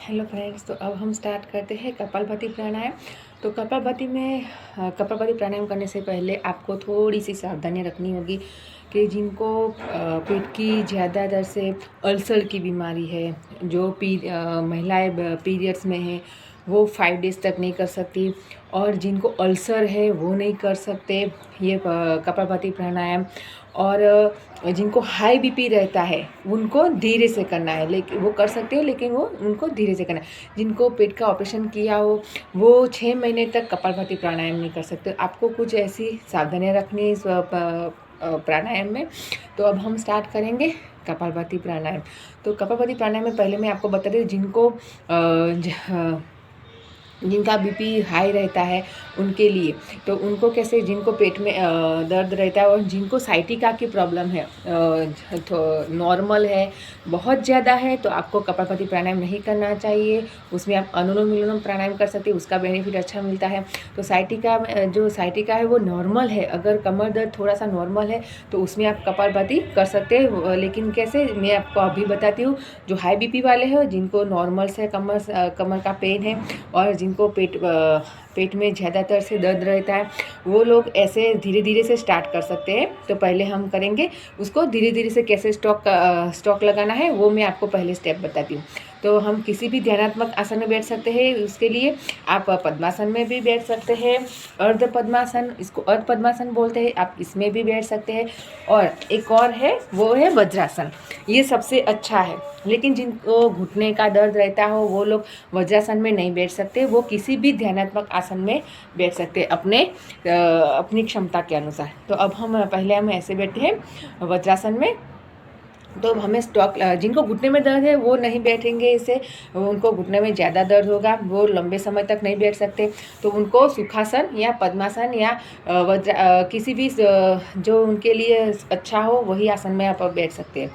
Hello friends, तो अब हम स्टार्ट करते हैं कपालभाति प्राणायाम। तो कपालभाति प्राणायाम करने से पहले आपको थोड़ी सी सावधानियां रखनी होगी कि जिनको पेट की ज़्यादा दर से अल्सर की बीमारी है, जो महिलाएं पीरियड्स में हैं वो 5 डेज तक नहीं कर सकती, और जिनको अल्सर है वो नहीं कर सकते ये कपालभाति प्राणायाम। और जिनको हाई बीपी रहता है उनको धीरे से करना है, लेकिन वो कर सकते हैं, लेकिन वो उनको धीरे से करना है। जिनको पेट का ऑपरेशन किया हो वो 6 महीने तक कपालभाति प्राणायाम नहीं कर सकते। आपको कुछ ऐसी सावधानियाँ रखनी है इस प्राणायाम में। तो अब हम स्टार्ट करेंगे कपालभाति प्राणायाम। तो कपालभाति प्राणायाम में पहले मैं आपको बता दूँ, जिनका बीपी हाई रहता है उनके लिए, तो उनको कैसे, जिनको पेट में दर्द रहता है और जिनको साइटिका की प्रॉब्लम है, तो नॉर्मल है, बहुत ज़्यादा है, तो आपको कपालभाति प्राणायाम नहीं करना चाहिए। उसमें आप अनुलोम विलोम प्राणायाम कर सकते हैं, उसका बेनिफिट अच्छा मिलता है। तो जो साइटिका है वो नॉर्मल है, अगर कमर दर्द थोड़ा सा नॉर्मल है तो उसमें आप कपालभाति कर सकते हैं। लेकिन कैसे, मैं आपको अभी बताती हूँ। जो हाई बीपी वाले हैं, जिनको नॉर्मल से कमर का पेन है और जिनको पेट में ज़्यादातर से दर्द रहता है, वो लोग ऐसे धीरे धीरे से स्टार्ट कर सकते हैं। तो पहले हम करेंगे उसको धीरे धीरे से, कैसे स्टॉक लगाना है वो मैं आपको पहले स्टेप बताती हूँ। तो हम किसी भी ध्यानात्मक आसन में बैठ सकते हैं। उसके लिए आप पद्मासन में भी बैठ सकते हैं, अर्ध पद्मासन, इसको अर्ध पद्मासन बोलते हैं, आप इसमें भी बैठ सकते हैं। और एक और है, वो है वज्रासन। ये सबसे अच्छा है, लेकिन जिनको घुटने का दर्द रहता हो वो लोग वज्रासन में नहीं बैठ सकते। वो किसी भी ध्यानात्मक आसन में बैठ सकते हैं अपनी क्षमता के अनुसार। तो अब हम ऐसे बैठे हैं वज्रासन में। तो हमें जिनको घुटने में दर्द है वो नहीं बैठेंगे इसे, उनको घुटने में ज़्यादा दर्द होगा, वो लंबे समय तक नहीं बैठ सकते। तो उनको सुखासन या पद्मासन या किसी भी जो उनके लिए अच्छा हो वही आसन में आप बैठ सकते हैं।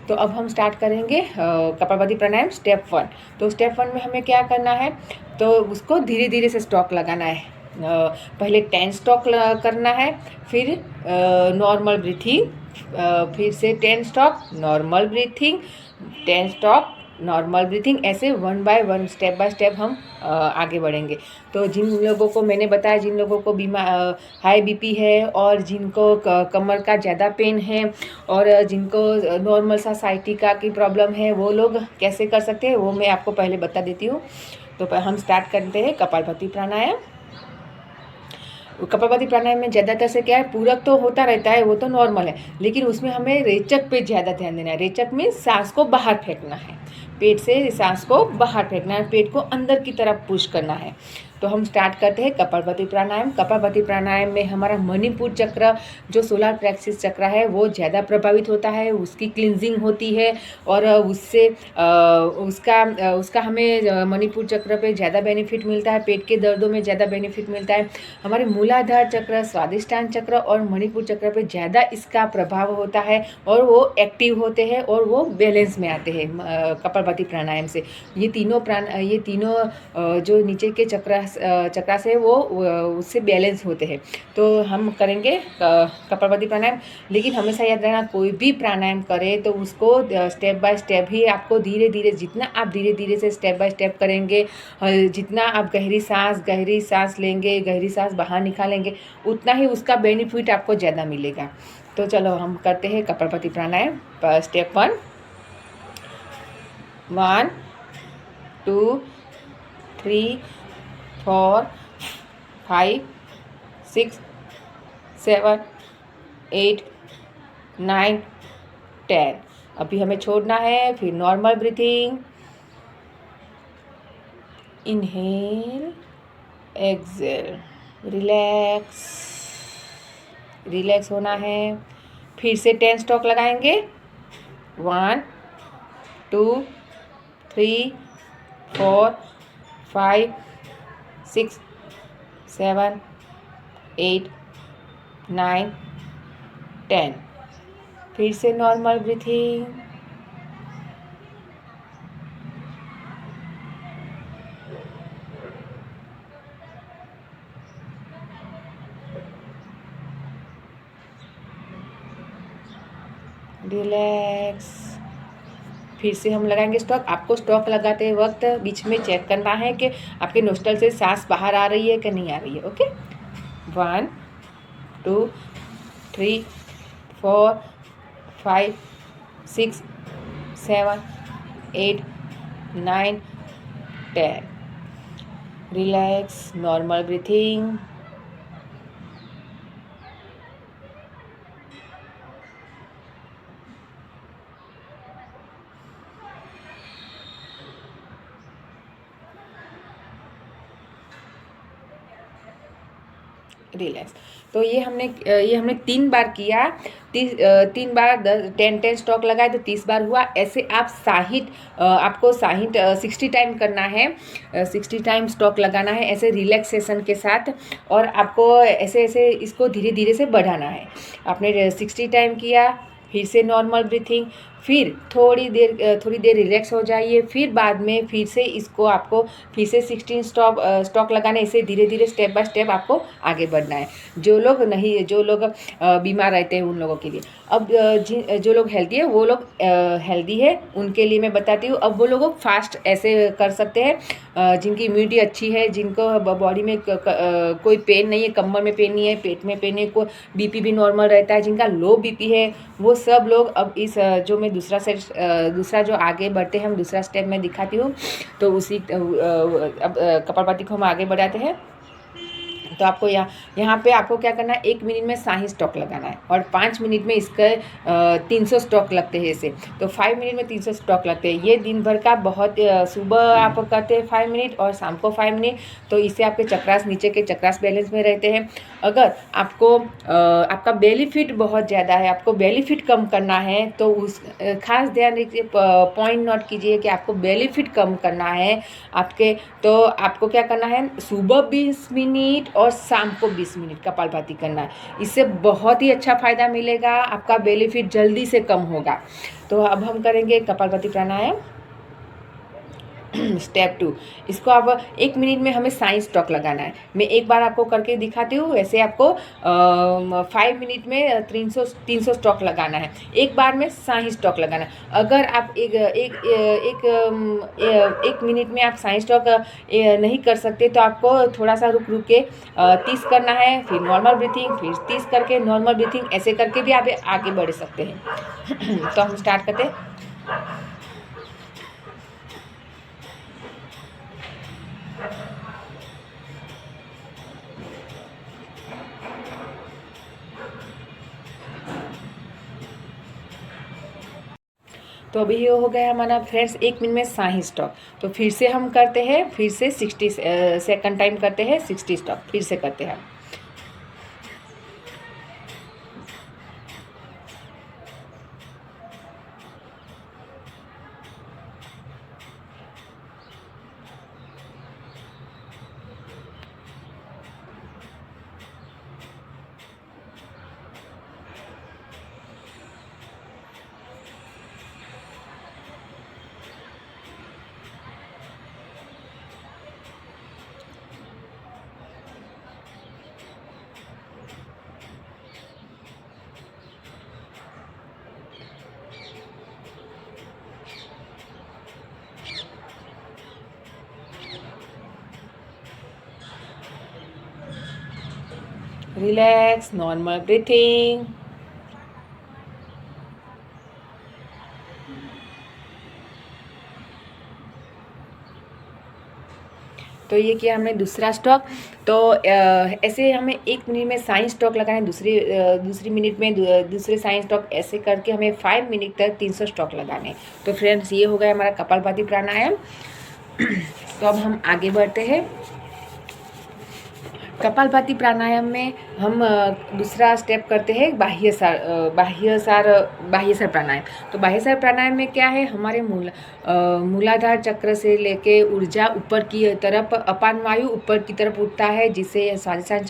तो अब हम स्टार्ट करेंगे कपालभाति प्राणायाम स्टेप 1। तो स्टेप 1 में हमें क्या करना है, तो उसको धीरे धीरे से स्टॉक लगाना है। पहले 10 स्टॉक करना है, फिर नॉर्मल ब्रीथिंग, फिर से 10 stock normal breathing, 10 stock normal breathing, ऐसे 1 बाय 1 स्टेप बाय स्टेप हम आगे बढ़ेंगे। तो जिन लोगों को मैंने बताया, जिन लोगों को हाई बीपी है और जिनको कमर का ज़्यादा पेन है और जिनको नॉर्मल सा साइटिका की प्रॉब्लम है, वो लोग कैसे कर सकते हैं वो मैं आपको पहले बता देती हूँ। तो हम स्टार्ट करते हैं कपालभाति प्राणायाम। कपालभाति प्राणायाम में ज़्यादातर से क्या है, पूरक तो होता रहता है, वो तो नॉर्मल है, लेकिन उसमें हमें रेचक पे ज़्यादा ध्यान देना है। रेचक में सांस को बाहर फेंकना है, पेट से सांस को बाहर फेंकना है, पेट को अंदर की तरफ पुश करना है। तो हम स्टार्ट करते हैं कपालभाति प्राणायाम। कपालभाति प्राणायाम में हमारा मणिपुर चक्र, जो सोलर प्लेक्सिस चक्र है, वो ज़्यादा प्रभावित होता है, उसकी क्लिनजिंग होती है और उससे उसका हमें मणिपुर चक्र पे ज़्यादा बेनिफिट मिलता है, पेट के दर्दों में ज़्यादा बेनिफिट मिलता है। हमारे मूलाधार चक्र, स्वादिष्टान चक्र और मणिपुर चक्र पे ज़्यादा इसका प्रभाव होता है और वो एक्टिव होते हैं और वो बैलेंस में आते हैं कपालभाति प्राणायाम से। ये तीनों जो नीचे के चक्रा से वो उससे बैलेंस होते हैं। तो हम करेंगे कपालभाति प्राणायाम। लेकिन हमेशा याद रखना, कोई भी प्राणायाम करें तो उसको स्टेप बाय स्टेप ही, आपको धीरे धीरे, जितना आप धीरे धीरे से स्टेप बाय स्टेप करेंगे, जितना आप गहरी सांस लेंगे, गहरी सांस बाहर निकालेंगे, उतना ही उसका बेनिफिट आपको ज़्यादा मिलेगा। तो चलो हम करते हैं कपालभाति प्राणायाम। स्टेप 1, 1 2 3 4 5 6 7 8 9 10। अभी हमें छोड़ना है, फिर normal breathing, inhale, exhale, relax होना है। फिर से 10 स्टॉक लगाएंगे, 1 2 3 4 5 6 7 8 9 10। फिर से नॉर्मल ब्रीथिंग, रिलैक्स। फिर से हम लगाएंगे स्टॉक। आपको स्टॉक लगाते वक्त बीच में चेक करना है कि आपके नोस्ट्रल से सांस बाहर आ रही है कि नहीं आ रही है। Okay, 1 2 3 4 5 6 7 8 9 10। Relax, normal breathing. Relax. तो ये हमने 3 बार किया। 3 बार 10 स्टॉक लगाए तो 30 बार हुआ। ऐसे आप 60 आपको 60 टाइम करना है, 60 टाइम स्टॉक लगाना है ऐसे रिलैक्सेशन के साथ। और आपको ऐसे ऐसे इसको धीरे धीरे से बढ़ाना है। आपने 60 टाइम किया, फिर से नॉर्मल ब्रीथिंग, फिर थोड़ी देर रिलैक्स हो जाइए, फिर बाद में फिर से इसको आपको फिर से 16 स्टॉक लगाना है। इसे धीरे धीरे स्टेप बाय स्टेप आपको आगे बढ़ना है। जो लोग बीमार रहते हैं उन लोगों के लिए। अब जो लोग हेल्दी है वो लोग हेल्दी है उनके लिए मैं बताती हूँ। अब वो लोग फास्ट ऐसे कर सकते हैं जिनकी इम्यूनिटी अच्छी है, जिनको बॉडी में कोई पेन नहीं है, कमर में पेन नहीं है, पेट में पेन है, को बीपी भी नॉर्मल रहता है, जिनका लो बीपी है वो सब लोग अब इस जो मैं दूसरा जो आगे बढ़ते हैं हम दूसरा स्टेप में दिखाती हूँ। तो उसी अब कपालभाति को हम आगे बढ़ाते हैं। तो आपको यहाँ पे आपको क्या करना है, 1 मिनट में 60 स्टॉक लगाना है और 5 मिनट में इसके 300 स्टॉक लगते हैं ऐसे। तो 5 मिनट में 300 स्टॉक लगते हैं। ये दिन भर का बहुत सुबह आप करते हैं 5 मिनट और शाम को 5 मिनट। तो इससे आपके चक्रास, नीचे के चक्रास बैलेंस में रहते हैं। अगर आपको आपका बेली फिट बहुत ज़्यादा है, आपको बेली फिट कम करना है तो उस खास ध्यान रखिए, पॉइंट नोट कीजिए कि आपको बेली फिट कम करना है आपके। तो आपको क्या करना है, सुबह 20 मिनट और शाम को 20 मिनट कपालभाति करना है। इससे बहुत ही अच्छा फ़ायदा मिलेगा, आपका बेली फिट जल्दी से कम होगा। तो अब हम करेंगे कपालभाति प्राणायाम स्टेप 2। इसको आप 1 मिनट में हमें 60 स्टॉक लगाना है। मैं एक बार आपको करके दिखाती हूँ। वैसे आपको 5 मिनट में 300 स्टॉक लगाना है। एक बार में 60 स्टॉक लगाना है। अगर आप एक मिनट में आप 60 स्टॉक नहीं कर सकते तो आपको थोड़ा सा रुक के 30 करना है, फिर नॉर्मल ब्रीथिंग, फिर 30 करके नॉर्मल ब्रीथिंग, ऐसे करके भी आप आगे बढ़ सकते हैं। तो हम स्टार्ट करते हैं। तो अभी ये हो गया हमारा फ्रेंड्स 1 मिनट में 60 स्टॉक। तो फिर से हम करते हैं, फिर से 60 सेकंड टाइम करते हैं 60 स्टॉक, फिर से करते हैं। Relax, normal breathing. तो ये किया हमने दूसरा स्टॉक। तो ऐसे हमें 1 मिनट में 60 स्टॉक लगाना है, दूसरी मिनट में दूसरे 60 स्टॉक, ऐसे करके हमें 5 मिनट तक 300 स्टॉक लगाने हैं। तो फ्रेंड्स ये हो गया हमारा कपालभाति प्राणायाम। तो अब हम आगे बढ़ते हैं। कपालभाति प्राणायाम में हम दूसरा स्टेप करते हैं बाह्यसार प्राणायाम। तो बाह्यसार प्राणायाम में क्या है, हमारे मूलाधार चक्र से लेके ऊर्जा ऊपर की तरफ, अपान वायु ऊपर की तरफ उठता है, जिससे स्वादिष्ठान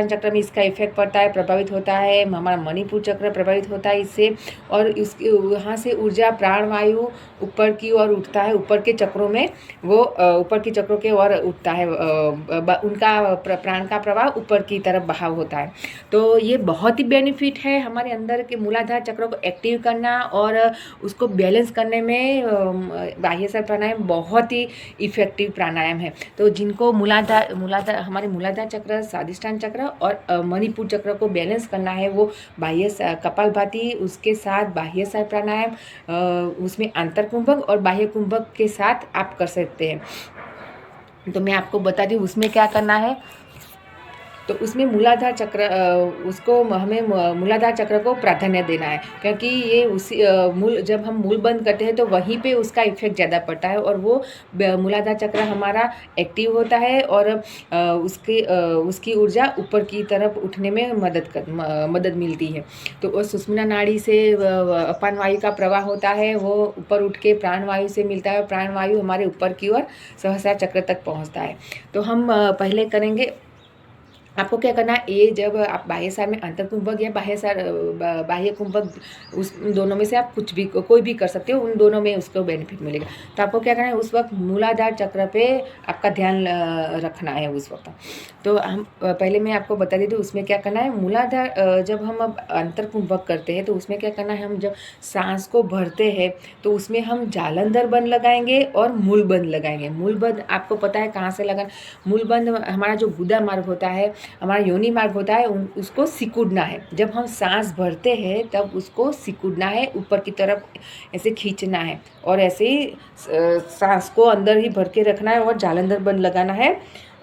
चक्र में इसका इफेक्ट पड़ता है, प्रभावित होता है। हमारा मणिपुर चक्र प्रभावित होता है इससे, और इसके वहाँ से ऊर्जा प्राणवायु ऊपर की ओर उठता है, ऊपर के चक्रों में वो ऊपर के चक्रों के ओर उठता है उनका प्राण का प्रवाह ऊपर की तरफ बहाव होता है। तो ये बहुत ही बेनिफिट है हमारे अंदर के मूलाधार चक्र को एक्टिव करना और उसको बैलेंस करने में। बाह्यसर प्राणायाम बहुत ही इफ़ेक्टिव प्राणायाम है। तो जिनको मूलाधार हमारे मूलाधार चक्र, स्वादिष्टान चक्र और मणिपुर चक्र को बैलेंस करना है, वो कपालभाति, उसके साथ बाह्यसर प्राणायाम, उसमें आंतर कुंभक और बाह्य कुंभक के साथ आप कर सकते हैं। तो मैं आपको बता दूँ उसमें क्या करना है। तो उसमें मूलाधार चक्र उसको हमें मूलाधार चक्र को प्राधान्य देना है, क्योंकि ये उसी मूल जब हम मूल बंद करते हैं तो वहीं पे उसका इफेक्ट ज़्यादा पड़ता है और वो मूलाधार चक्र हमारा एक्टिव होता है और उसकी ऊर्जा ऊपर की तरफ उठने में मदद मिलती है। तो वो सुषुम्ना नाड़ी से अपान वायु का प्रवाह होता है, वो ऊपर उठ के प्राण वायु से मिलता है और प्राण वायु हमारे ऊपर की ओर सहस्रार चक्र तक पहुंचता है। तो हम पहले करेंगे। आपको क्या करना है, ये जब आप बाह्यसार में आंतर कुंभक या बाह्य कुंभक, उस दोनों में से आप कुछ भी कोई भी कर सकते हो, उन दोनों में उसको बेनिफिट मिलेगा। तो आपको क्या करना है, उस वक्त मूलाधार चक्र पे आपका ध्यान रखना है उस वक्त। तो हम पहले मैं आपको बता देती हूँ उसमें क्या करना है। मूलाधार जब हम अब आंतर कुंभक करते हैं तो उसमें क्या करना है, हम जब सांस को भरते हैं तो उसमें हम जालंधर बंद लगाएंगे और मूल बंद लगाएंगे। मूल बंद आपको पता है कहाँ से लगाना। मूल बंद हमारा जो गुदा मार्ग होता है, हमारा योनि मार्ग होता है, उसको सिकुड़ना है। जब हम सांस भरते हैं तब उसको सिकुड़ना है, ऊपर की तरफ ऐसे खींचना है और ऐसे ही सांस को अंदर ही भर के रखना है और जालंधर बंद लगाना है।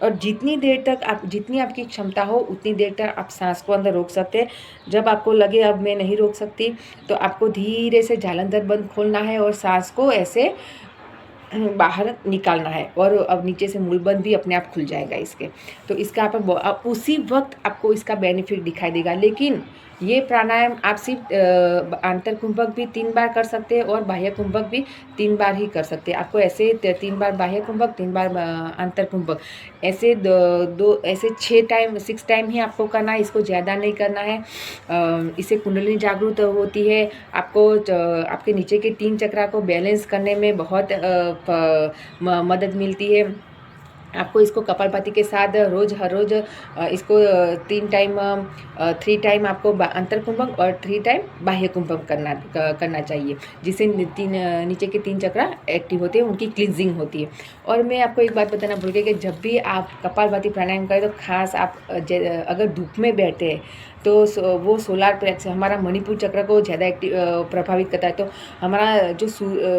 और जितनी आपकी क्षमता हो उतनी देर तक आप सांस को अंदर रोक सकते हैं। जब आपको लगे अब मैं नहीं रोक सकती तो आपको धीरे से जालंधर बंद खोलना है और सांस को ऐसे बाहर निकालना है और अब नीचे से मूलबंद भी अपने आप खुल जाएगा इसके। तो इसका आप उसी वक्त आपको इसका बेनिफिट दिखाई देगा। लेकिन ये प्राणायाम आप सिर्फ आंतर कुंभक भी 3 बार कर सकते हैं और बाह्य कुंभक भी 3 बार ही कर सकते हैं। आपको ऐसे 3 बार बाह्य कुंभक, 3 बार आंतर कुंभक, ऐसे ऐसे 6 टाइम ही आपको करना है, इसको ज़्यादा नहीं करना है। इससे कुंडलिनी जागृत होती है। आपको आपके नीचे के 3 चक्रा को बैलेंस करने में बहुत मदद मिलती है। आपको इसको कपालभाति के साथ हर रोज़ इसको 3 टाइम आपको अंतर कुंभक और 3 टाइम बाह्य कुंभक करना चाहिए, जिससे नीचे के 3 चक्रा एक्टिव होते हैं, उनकी क्लींजिंग होती है। और मैं आपको एक बात बताना भूल गई कि जब भी आप कपालभाति प्राणायाम करें तो खास आप अगर धूप में बैठे हैं तो वो सोलार प्लेक्स हमारा मणिपुर चक्र को ज़्यादा प्रभावित करता है। तो हमारा जो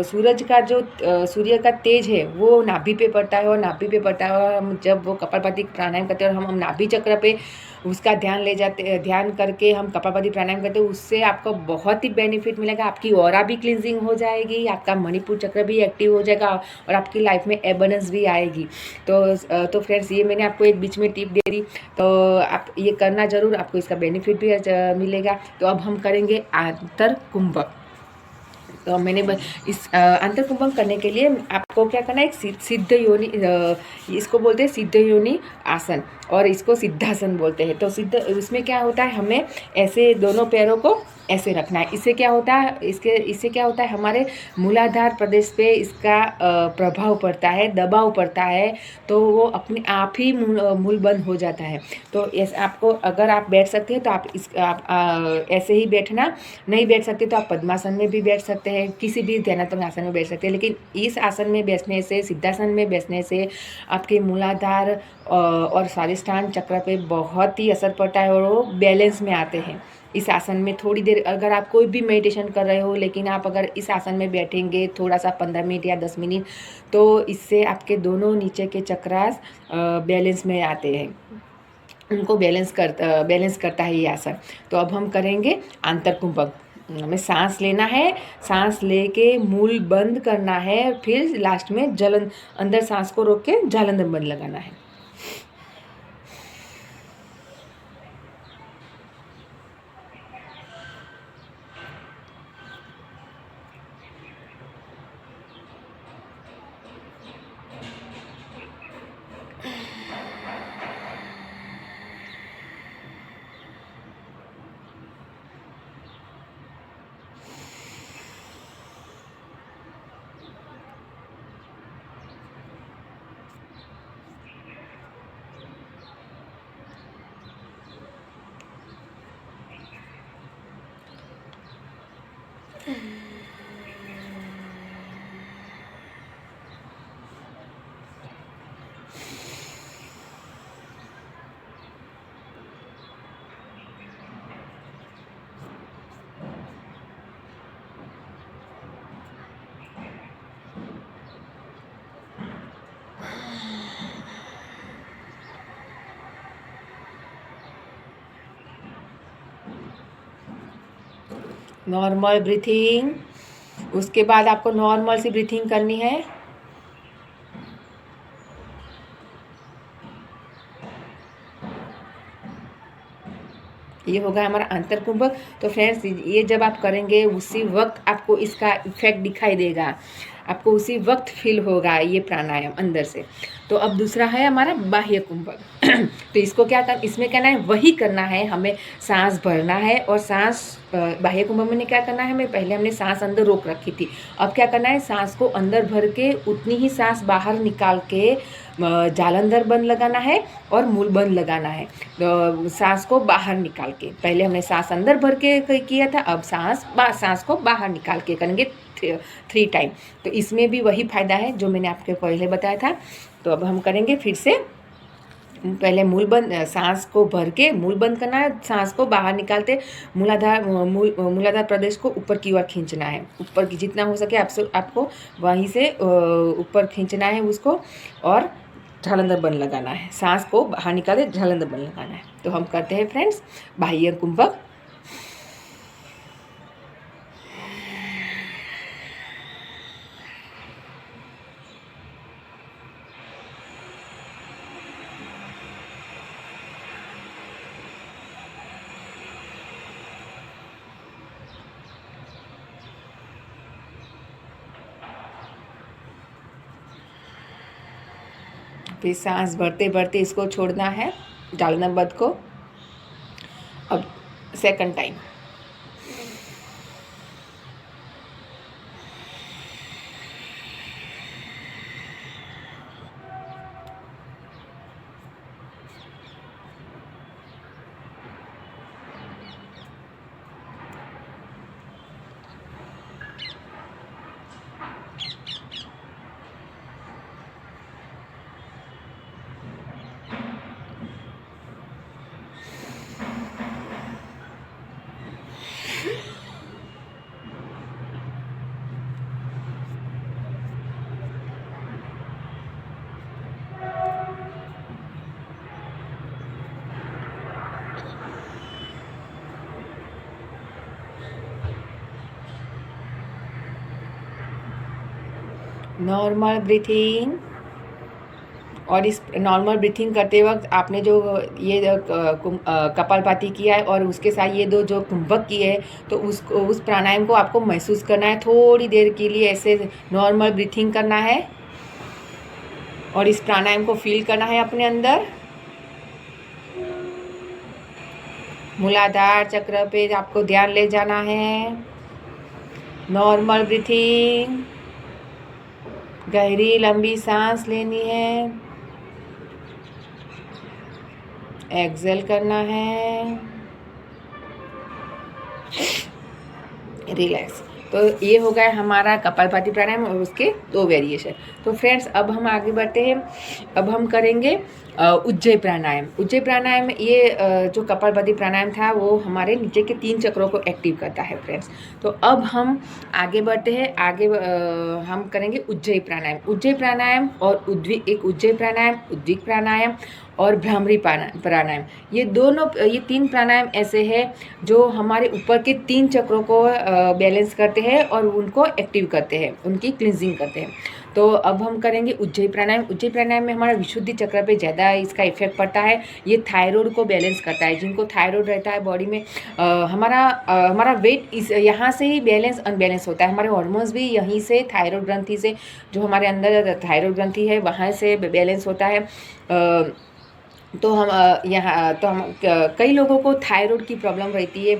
सूर्य का तेज है वो नाभि पे पड़ता है और नाभि पे पड़ता है और हम जब वो कपालभाति प्राणायाम करते हैं और हम नाभि चक्र पे उसका ध्यान करके हम कपालभाति प्राणायाम करते हैं, उससे आपको बहुत ही बेनिफिट मिलेगा। आपकी ऑरा भी क्लींजिंग हो जाएगी, आपका मणिपुर चक्र भी एक्टिव हो जाएगा और आपकी लाइफ में एबंडेंस भी आएगी। तो फ्रेंड्स, ये मैंने आपको एक बीच में टिप दे दी, तो आप ये करना ज़रूर, आपको इसका बेनिफिट भी मिलेगा। तो अब हम करेंगे आंतर कुंभक। तो मैंने इस अंतर कुंभक करने के लिए आपको क्या करना है, एक सिद्ध योनि, इसको बोलते हैं सिद्ध योनि आसन और इसको सिद्धासन बोलते हैं। तो इसमें क्या होता है, हमें ऐसे दोनों पैरों को ऐसे रखना है। इससे क्या होता है हमारे मूलाधार प्रदेश पे इसका प्रभाव पड़ता है, दबाव पड़ता है, तो वो अपने आप ही मूल बंद हो जाता है। तो आपको अगर आप बैठ सकते हैं तो आप ऐसे ही बैठना, नहीं बैठ सकते तो आप पद्मासन में भी बैठ सकते हैं, किसी भी ध्यानात्मक आसन में बैठ सकते हैं। लेकिन इस आसन में बैठने से, सिद्धासन में बैठने से आपके मूलाधार और स्वादिष्टान चक्र पे बहुत ही असर पड़ता है और वो बैलेंस में आते हैं। इस आसन में थोड़ी देर, अगर आप कोई भी मेडिटेशन कर रहे हो लेकिन आप अगर इस आसन में बैठेंगे थोड़ा सा 15 मिनट या 10 मिनट, तो इससे आपके दोनों नीचे के चक्रास बैलेंस में आते हैं, उनको बैलेंस करता है ये आसन। तो अब हम करेंगे आंतर कुंभक। हमें सांस लेना है, सांस लेके मूल बंद करना है, फिर लास्ट में अंदर सांस को रोक के जालंधर बंद लगाना है। नॉर्मल ब्रीथिंग, उसके बाद आपको नॉर्मल सी ब्रीथिंग करनी है। ये होगा हमारा अंतर कुंभक। तो फ्रेंड्स, ये जब आप करेंगे उसी वक्त आपको इसका इफेक्ट दिखाई देगा, आपको उसी वक्त फील होगा ये प्राणायाम अंदर से। तो अब दूसरा है हमारा बाह्य कुंभक। तो इसको क्या इसमें कहना है, वही करना है, हमें सांस भरना है और सांस बाह्य कुंभक में क्या करना है, हमें पहले हमने सांस अंदर रोक रखी थी, अब क्या करना है, सांस को अंदर भर के उतनी ही सांस बाहर निकाल के जालंधर बंद लगाना है और मूल बंद लगाना है। तो सांस को बाहर निकाल के, पहले हमने सांस अंदर भर के किया था, अब सांस को बाहर निकाल के करेंगे 3 टाइम। तो इसमें भी वही फायदा है जो मैंने आपके पहले बताया था। तो अब हम करेंगे फिर से, पहले मूल बंद, सांस को भर के मूल बंद करना है, सांस को बाहर निकालते मूलाधार प्रदेश को ऊपर की ओर खींचना है, ऊपर की जितना हो सके आपको वहीं से ऊपर खींचना है उसको, और जालंधर बंद लगाना है, सांस को बाहर निकाले जालंधर बंद लगाना है। तो हम करते हैं फ्रेंड्स बाह्य कुंभक। फिर सांस भरते भरते इसको छोड़ना है, जालंधर बंद को। अब सेकंड टाइम, नॉर्मल ब्रीथिंग। और इस नॉर्मल ब्रीथिंग करते वक्त आपने जो ये कपालभाति किया है और उसके साथ ये दो जो कुंभक किए है, तो उस प्राणायाम को आपको महसूस करना है, थोड़ी देर के लिए ऐसे नॉर्मल ब्रीथिंग करना है और इस प्राणायाम को फील करना है अपने अंदर। मूलाधार चक्र पे आपको ध्यान ले जाना है। नॉर्मल ब्रीथिंग, गहरी लंबी सांस लेनी है, एक्सेल करना है, रिलैक्स। तो ये हो गया हमारा कपालभाति प्राणायाम और उसके 2 वेरिएशन। तो फ्रेंड्स, अब हम आगे बढ़ते हैं। अब हम करेंगे उज्जयी प्राणायाम। उज्जयी प्राणायाम, ये जो कपालभाति प्राणायाम था वो हमारे नीचे के 3 चक्रों को एक्टिव करता है फ्रेंड्स। तो अब हम आगे बढ़ते हैं। आगे हम करेंगे उज्जयी प्राणायाम। उज्जयी प्राणायाम और उज्जयी प्राणायाम, उद्विक प्राणायाम और भ्रामरी प्राणायाम, ये 3 प्राणायाम ऐसे हैं जो हमारे ऊपर के 3 चक्रों को बैलेंस करते हैं और उनको एक्टिव करते हैं, उनकी क्लींजिंग करते हैं। तो अब हम करेंगे उज्जयी प्राणायाम। उज्जयी प्राणायाम में हमारा विशुद्धि चक्र पे ज़्यादा इसका इफेक्ट पड़ता है। ये थायराइड को बैलेंस करता है। जिनको थायराइड रहता है बॉडी में, हमारा वेट इस यहाँ से ही बैलेंस अनबैलेंस होता है। हमारे हार्मोन्स भी यहीं से, थायराइड ग्रंथि से, जो हमारे अंदर थायराइड ग्रंथि है वहाँ से बैलेंस होता है। तो हम कई लोगों को थायराइड की प्रॉब्लम रहती है,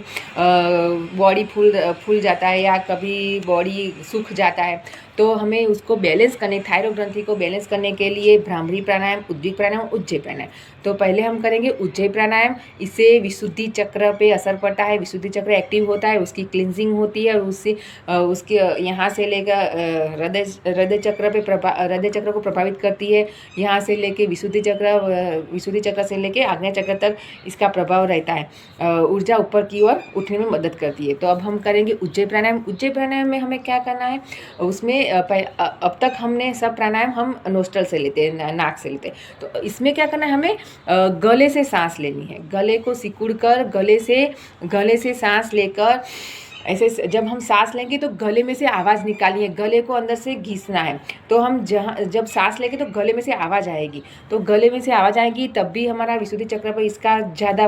बॉडी फूल जाता है या कभी बॉडी सूख जाता है। तो हमें उसको बैलेंस करने, थायराइड ग्रंथि को बैलेंस करने के लिए भ्रामरी प्राणायाम, उद्गीत प्राणायाम, उज्जयी प्राणायाम। तो पहले हम करेंगे उज्जयी प्राणायाम। इससे विशुद्धि चक्र पे असर पड़ता है, विशुद्धि चक्र एक्टिव होता है, उसकी क्लिनजिंग होती है, और उससे उसके यहाँ से लेकर हृदय चक्र पे हृदय चक्र को प्रभावित करती है। यहाँ से लेके विशुद्धि चक्र से लेके आग्नेय चक्र तक इसका प्रभाव रहता है। ऊर्जा ऊपर की ओर उठने में मदद करती है। तो अब हम करेंगे उज्जयी प्राणायाम। उज्जयी प्राणायाम में हमें क्या करना है, उसमें अब तक हमने सब प्राणायाम हम नोस्ट्रल से लेते हैं, नाक से लेते हैं। तो इसमें क्या करना है, हमें गले से सांस लेनी है। गले को सिकुड़ कर गले से सांस लेकर ऐसे जब हम सांस लेंगे तो गले में से आवाज़ निकालनी है, गले को अंदर से घिसना है। तो हम जब सांस लेंगे तो गले में से आवाज़ आएगी, तो गले में से आवाज़ आएगी तब भी हमारा विशुद्धि चक्र पर इसका ज़्यादा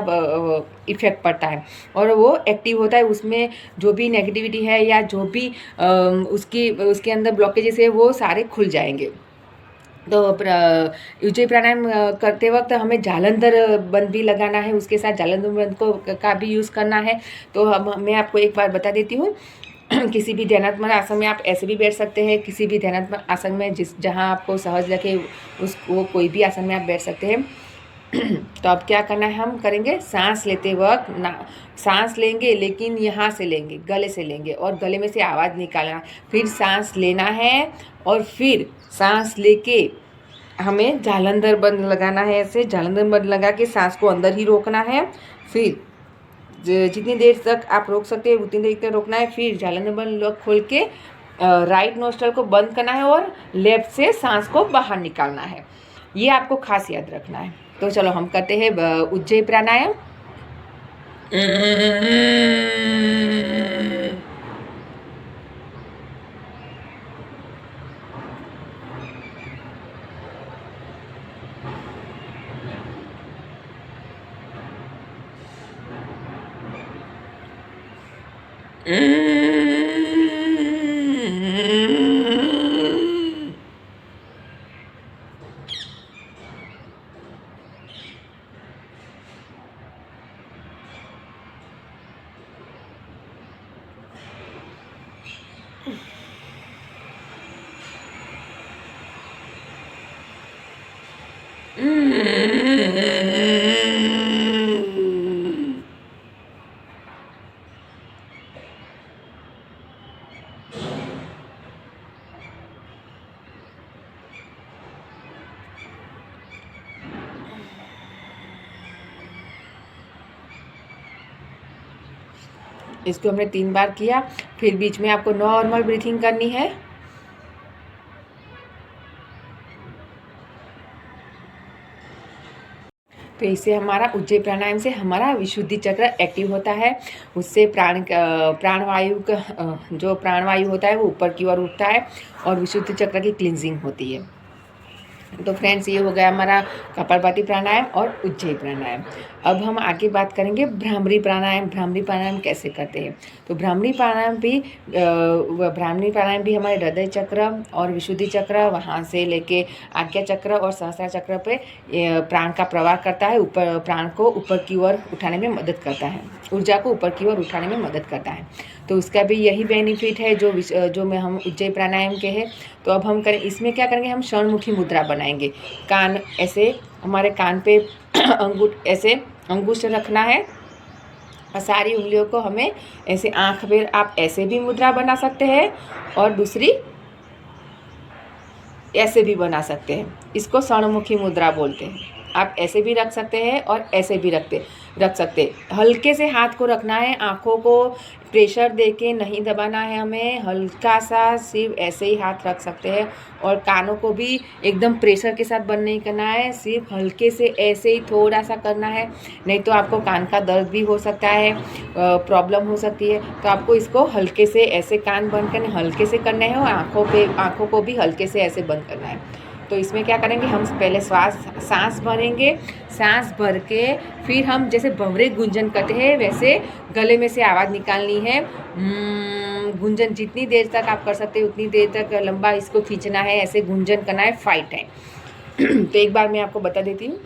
इफेक्ट पड़ता है और वो एक्टिव होता है। उसमें जो भी नेगेटिविटी है या जो भी उसके अंदर ब्लॉकेजेस है वो सारे खुल जाएंगे। तो उज्जयी प्राणायाम करते वक्त हमें जालंधर बंद भी लगाना है, उसके साथ जालंधर बंद का भी यूज़ करना है। तो मैं आपको एक बार बता देती हूँ। किसी भी ध्यानात्मक आसन में आप ऐसे भी बैठ सकते हैं, किसी भी ध्यानात्मक आसन में जहाँ आपको सहज लगे वो कोई भी आसन में आप बैठ सकते हैं। तो अब क्या करना है, हम करेंगे सांस लेते वक्त सांस लेंगे, लेकिन यहाँ से लेंगे, गले से लेंगे और गले में से आवाज़ निकालना, फिर सांस लेना है और फिर सांस लेके हमें जालंधर बंद लगाना है। ऐसे जालंधर बंद लगा के सांस को अंदर ही रोकना है। फिर जितनी देर तक आप रोक सकते हैं उतनी देर तक रोकना है। फिर जालंधर बंद खोल के राइट नोस्ट्रल को बंद करना है और लेफ्ट से सांस को बाहर निकालना है। ये आपको खास याद रखना है। तो चलो हम करते हैं उज्जयी प्राणायाम। इसको हमने 3 बार किया। फिर बीच में आपको नॉर्मल ब्रीथिंग करनी है। तो इससे हमारा उज्जयी प्राणायाम से हमारा विशुद्धि चक्र एक्टिव होता है। उससे प्राणवायु का जो प्राणवायु होता है वो ऊपर की ओर उठता है और विशुद्धि चक्र की क्लींजिंग होती है। तो फ्रेंड्स, ये हो गया हमारा कपालभाति प्राणायाम और उज्जयी प्राणायाम। अब हम आगे बात करेंगे भ्रामरी प्राणायाम। भ्रामरी प्राणायाम कैसे करते हैं। तो भ्रामरी प्राणायाम भी हमारे हृदय चक्र और विशुद्धि चक्र, वहाँ से लेके आज्ञा चक्र और सहस्त्र चक्र पे प्राण का प्रवाह करता है। ऊपर प्राण को ऊपर की ओर उठाने में मदद करता है, ऊर्जा को ऊपर की ओर उठाने में मदद करता है। तो उसका भी यही बेनिफिट है जो में हम उज्जयी प्राणायाम के हैं। तो अब हम करें, इसमें क्या करेंगे, हम षणमुखी मुद्रा बनाएंगे। कान ऐसे, हमारे कान पे ऐसे अंगुष्ठ रखना है और सारी उंगलियों को हमें ऐसे, आँख पे आप ऐसे भी मुद्रा बना सकते हैं और दूसरी ऐसे भी बना सकते हैं। इसको षणमुखी मुद्रा बोलते हैं। आप ऐसे भी रख सकते हैं और ऐसे भी रख सकते हैं। हल्के से हाथ को रखना है, आँखों को प्रेशर देके नहीं दबाना है हमें, हल्का सा सिर्फ ऐसे ही हाथ रख सकते हैं। और कानों को भी एकदम प्रेशर के साथ बंद नहीं करना है, सिर्फ हल्के से ऐसे ही थोड़ा सा करना है, नहीं तो आपको कान का दर्द भी हो सकता है, प्रॉब्लम हो सकती है। तो आपको इसको हल्के से ऐसे कान बंद करने, हल्के से करने हैं और आँखों को भी हल्के से ऐसे बंद करना है। तो इसमें क्या करेंगे, हम पहले सांस भरेंगे। सांस भर के फिर हम जैसे भंवरे गुंजन करते हैं वैसे गले में से आवाज़ निकालनी है। गुंजन जितनी देर तक आप कर सकते हैं उतनी देर तक लंबा इसको खींचना है, ऐसे गुंजन करना है 5 टाइम। तो एक बार मैं आपको बता देती हूँ।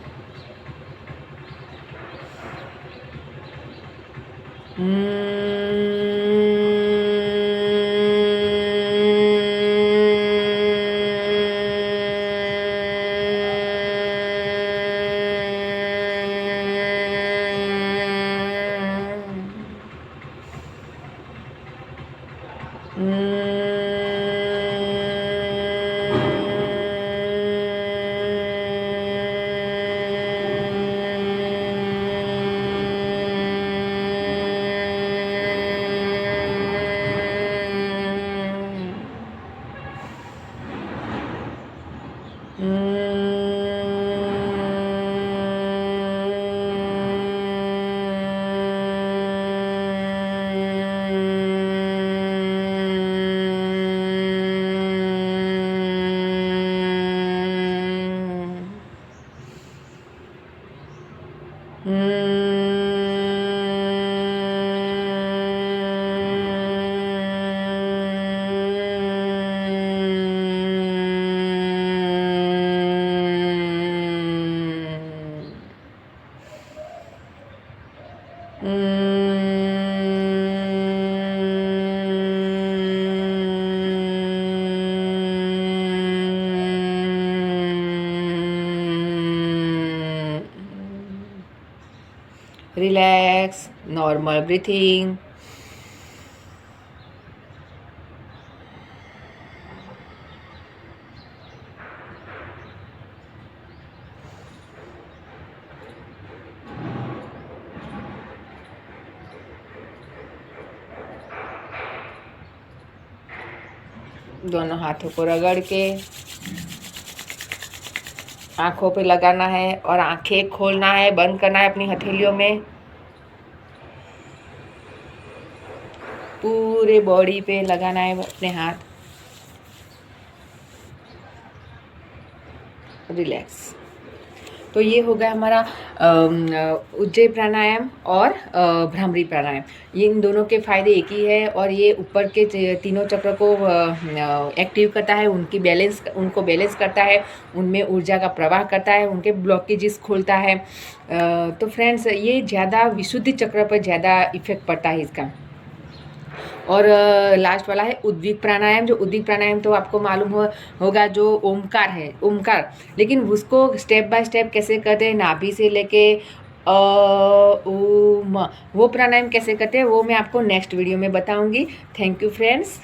Relax, normal breathing. दोनों हाथों को रगड़ के आँखों पे लगाना है और आँखें खोलना है, बंद करना है अपनी हथेलियों में। पूरे बॉडी पे लगाना है अपने हाथ। रिलैक्स। तो ये हो गया हमारा उज्जयी प्राणायाम और भ्रामरी प्राणायाम। ये इन दोनों के फ़ायदे एक ही है और ये ऊपर के तीनों चक्र को एक्टिव करता है, उनको बैलेंस करता है, उनमें ऊर्जा का प्रवाह करता है, उनके ब्लॉकेजेस खोलता है। तो फ्रेंड्स, ये ज़्यादा विशुद्धि चक्र पर ज़्यादा इफेक्ट पड़ता है इसका। और लास्ट वाला है उद्विक प्राणायाम। जो उद्विक प्राणायाम तो आपको मालूम होगा, जो ओमकार है, ओमकार, लेकिन उसको स्टेप बाय स्टेप कैसे करते हैं, नाभि से लेके वो प्राणायाम कैसे करते हैं वो मैं आपको नेक्स्ट वीडियो में बताऊंगी। Thank you friends.